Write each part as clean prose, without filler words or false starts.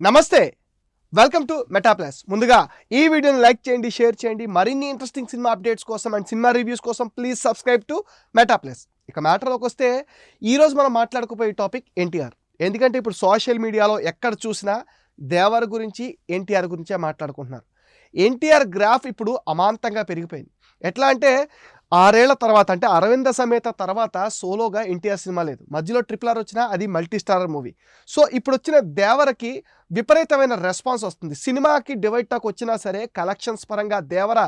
నమస్తే, welcome to meta plus. ముందుగా ఈ వీడియోని లైక్ చేయండి, షేర్ చేయండి. మరిన్ని ఇంట్రెస్టింగ్ సినిమా అప్డేట్స్ కోసం అండ్ సినిమా రివ్యూస్ కోసం please subscribe to meta plus. ఇక మ్యాటర్లోకి వస్తే ఈరోజు మనం మాట్లాడుకోబోయే టాపిక్ ఎన్టీఆర్. ఎందుకంటే ఇప్పుడు సోషల్ మీడియాలో ఎక్కడ చూసినా దేవర్ గురించి, ఎన్టీఆర్ గురించే మాట్లాడుకుంటున్నారు. ఎన్టీఆర్ గ్రాఫ్ ఇప్పుడు అమాంతంగా పెరిగిపోయింది. ఎట్లా అంటే 6 ఏళ్ల తర్వాత, అంటే అరవింద సమేత తర్వాత సోలోగా ఎన్టీఆర్ సినిమా లేదు. మధ్యలో RRR వచ్చినా అది మల్టీ స్టారర్ మూవీ. సో ఇప్పుడు వచ్చిన దేవరకి విపరీతమైన రెస్పాన్స్ వస్తుంది. సినిమాకి డివైడ్ టాక్ వచ్చినా సరే కలెక్షన్స్ పరంగా దేవర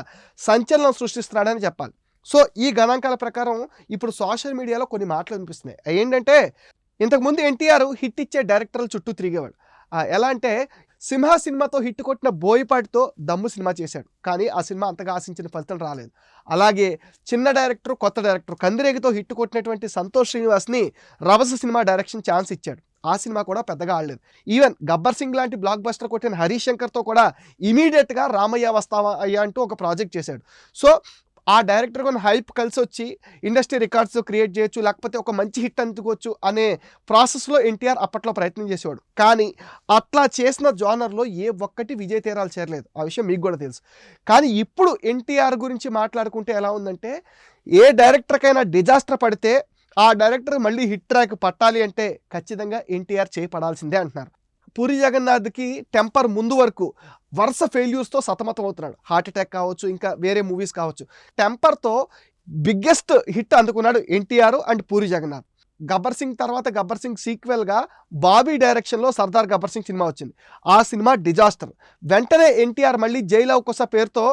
సంచలనం సృష్టిస్తున్నాడని చెప్పాలి. సో ఈ గణాంకాల ప్రకారం ఇప్పుడు సోషల్ మీడియాలో కొన్ని మాటలు వినిపిస్తున్నాయి. ఏంటంటే ఇంతకుముందు ఎన్టీఆర్ హిట్ ఇచ్చే డైరెక్టర్ల చుట్టూ తిరిగేవాడు. ఎలా అంటే సింహ సినిమాతో హిట్ కొట్టిన బోయపాటితో దమ్ము సినిమా చేశాడు, కానీ ఆ సినిమా అంతగా ఆశించిన ఫలితం రాలేదు. అలాగే చిన్న డైరెక్టర్, కొత్త డైరెక్టర్ కందిరేగితో హిట్ కొట్టినటువంటి సంతోష్ శ్రీనివాస్ని రభస సినిమా డైరెక్షన్ ఛాన్స్ ఇచ్చాడు. ఆ సినిమా కూడా పెద్దగా ఆడలేదు. ఈవెన్ గబ్బర్ సింగ్ లాంటి బ్లాక్ బస్టర్ కొట్టిన హరీష్ శంకర్తో కూడా ఇమీడియట్గా రామయ్య వస్తావా అయ్యా అంటూ ఒక ప్రాజెక్ట్ చేశాడు. సో ఆ డైరెక్టర్ కొన్ని హైప్ కలిసి వచ్చి ఇండస్ట్రీ రికార్డ్స్ క్రియేట్ చేయొచ్చు, లేకపోతే ఒక మంచి హిట్ అందుకోవచ్చు అనే ప్రాసెస్లో ఎన్టీఆర్ అప్పట్లో ప్రయత్నం చేసేవాడు. కానీ అట్లా చేసిన జానర్లో ఏ ఒక్కటి విజయ తీరాలు చేరలేదు. ఆ విషయం మీకు కూడా తెలుసు. కానీ ఇప్పుడు ఎన్టీఆర్ గురించి మాట్లాడుకుంటే ఎలా ఉందంటే, ఏ డైరెక్టర్కైనా డిజాస్టర్ పడితే ఆ డైరెక్టర్ మళ్ళీ హిట్ ట్రాక్ పట్టాలి అంటే ఖచ్చితంగా ఎన్టీఆర్ చేపడాల్సిందే అంటున్నారు. పూరి జగన్నాథ్కి టెంపర్ ముందు వరకు వరుస ఫెయిల్యూర్స్తో సతమతం అవుతున్నాడు. హార్ట్ అటాక్ కావచ్చు, ఇంకా వేరే మూవీస్ కావచ్చు. టెంపర్తో బిగ్గెస్ట్ హిట్ అందుకున్నాడు ఎన్టీఆర్ అండ్ పూరి జగన్నాథ్. గబ్బర్ సింగ్ తర్వాత గబ్బర్ సింగ్ సీక్వెల్గా బాబీ డైరెక్షన్లో సర్దార్ గబ్బర్ సింగ్ సినిమా వచ్చింది. ఆ సినిమా డిజాస్టర్. వెంటనే ఎన్టీఆర్ మళ్ళీ జై లవ్ కుశ పేరుతో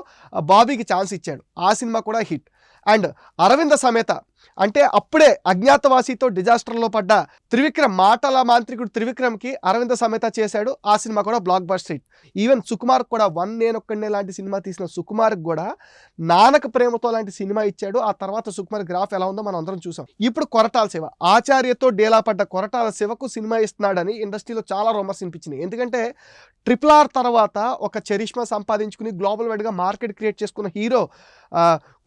బాబీకి ఛాన్స్ ఇచ్చాడు. ఆ సినిమా కూడా హిట్. అండ్ అరవింద సమేత అంటే అప్పుడే అజ్ఞాతవాసితో డిజాస్టర్లో పడ్డ త్రివిక్రమ్, మాటల మాంత్రికుడు త్రివిక్రమ్కి అరవింద సమేత చేశాడు. ఆ సినిమా కూడా block buster hit. Even Sukumar కూడా నేనొక్కడే లాంటి సినిమా తీసిన సుకుమార్కి కూడా నానక ప్రేమతో లాంటి సినిమా ఇచ్చాడు. ఆ తర్వాత సుకుమార్ గ్రాఫ్ ఎలా ఉందో మనం అందరం చూసాం. ఇప్పుడు కొరటాల శివ, ఆచార్యతో డేలా పడ్డ కొరటాల శివకు సినిమా ఇస్తున్నాడని ఇండస్ట్రీలో చాలా రూమర్స్ వినిపించినాయి. ఎందుకంటే RRR తర్వాత ఒక చరిష్మా సంపాదించుకుని గ్లోబల్ వైడ్గా మార్కెట్ క్రియేట్ చేసుకున్న హీరో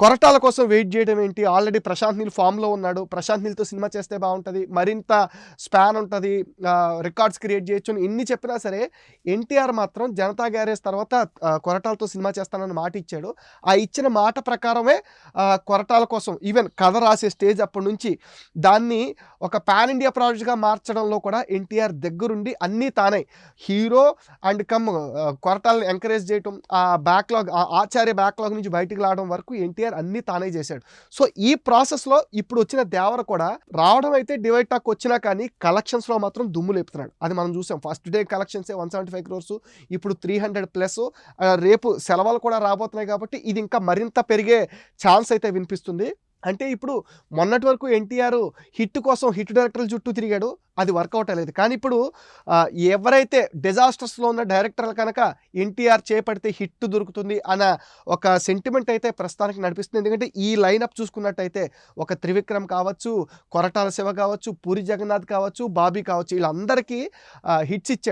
కొరటాల కోసం వెయిట్ చేయడం ఏంటి? ఆల్రెడీ ప్రశాంత్ నీల్ ఫామ్లో ఉన్నాడు. ప్రశాంత్ నీల్తో సినిమా చేస్తే బాగుంటుంది, మరింత స్పాన్ ఉంటుంది, రికార్డ్స్ క్రియేట్ చేయొచ్చు అని ఇన్ని చెప్పినా సరే ఎన్టీఆర్ మాత్రం జనతా గ్యారేజ్ తర్వాత కొరటాలతో సినిమా చేస్తానని మాట ఇచ్చాడు. ఆ ఇచ్చిన మాట ప్రకారమే కొరటాల కోసం ఈవెన్ కథ రాసే స్టేజ్ అప్పటి నుంచి దాన్ని ఒక పాన్ ఇండియా ప్రాజెక్ట్గా మార్చడంలో కూడా ఎన్టీఆర్ దగ్గరుండి అన్నీ తానే హీరో అండ్ కొరటాలను ఎంకరేజ్ చేయటం, ఆ బ్యాక్లాగ్, ఆచార్య బ్యాక్లాగ్ నుంచి బయటికి రావడం వరకు ఎన్టీఆర్ అన్నీ తానే చేశాడు. సో ఈ ప్రాసెస్లో ఇప్పుడు వచ్చిన దేవర కూడా రావడం అయితే డివైడ్ టాక్ వచ్చినా కానీ కలెక్షన్స్లో మాత్రం దుమ్ము లేపుతున్నాడు. అది మనం చూసాం. ఫస్ట్ డే కలెక్షన్సే 175 crores, ఇప్పుడు 300+. రేపు సెలవులు కూడా రాబోతున్నాయి కాబట్టి ఇది ఇంకా మరింత పెరిగే ఛాన్స్ అయితే వినిపిస్తుంది. అంటే ఇప్పుడు మొన్నటి వరకు ఎన్టీఆర్ హిట్ కోసం హిట్ డైరెక్టర్ల చుట్టూ తిరిగాడు, అది వర్కౌట్ అయ్యేది. కానీ ఇప్పుడు ఎవరైతే డిజాస్టర్స్లో ఉన్న డైరెక్టర్లు కనుక ఎన్టీఆర్ చేపడితే హిట్ దొరుకుతుంది అన్న ఒక సెంటిమెంట్ అయితే ప్రస్తుతానికి నడిపిస్తుంది. ఎందుకంటే ఈ లైనప్ చూసుకున్నట్టయితే ఒక త్రివిక్రమ్ కావచ్చు, కొరటాల శివ కావచ్చు, పూరి జగన్నాథ్ కావచ్చు, బాబీ కావచ్చు, వీళ్ళందరికీ హిట్స్ ఇచ్చాడు.